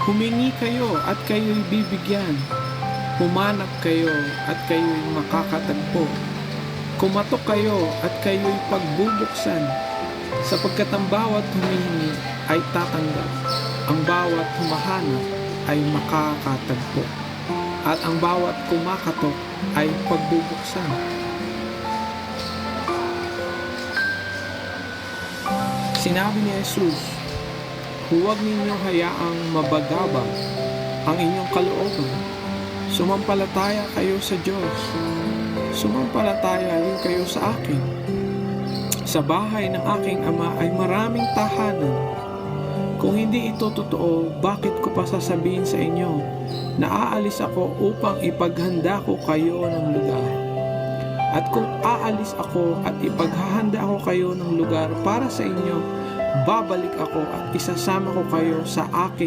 Humingi kayo at kayo'y bibigyan. Humanap kayo at kayo'y makakatagpo. Kumatok kayo at kayo'y pagbubuksan, sapagkat ang bawat humihingi ay tatanggap, ang bawat humahanap ay makakatagpo, at ang bawat kumakatok ay pagbubuksan. Sinabi ni Jesus, huwag ninyong hayaang mabagabag ang inyong kalooban. Sumampalataya kayo sa Diyos. Sumampalataya rin kayo sa akin. Sa bahay ng aking Ama ay maraming tahanan. Kung hindi ito totoo, bakit ko pa sasabihin sa inyo na aalis ako upang ipaghanda ko kayo ng lugar? At kung aalis ako at ipaghahanda ko kayo ng lugar para sa inyo, babalik ako at isasama ko kayo sa akin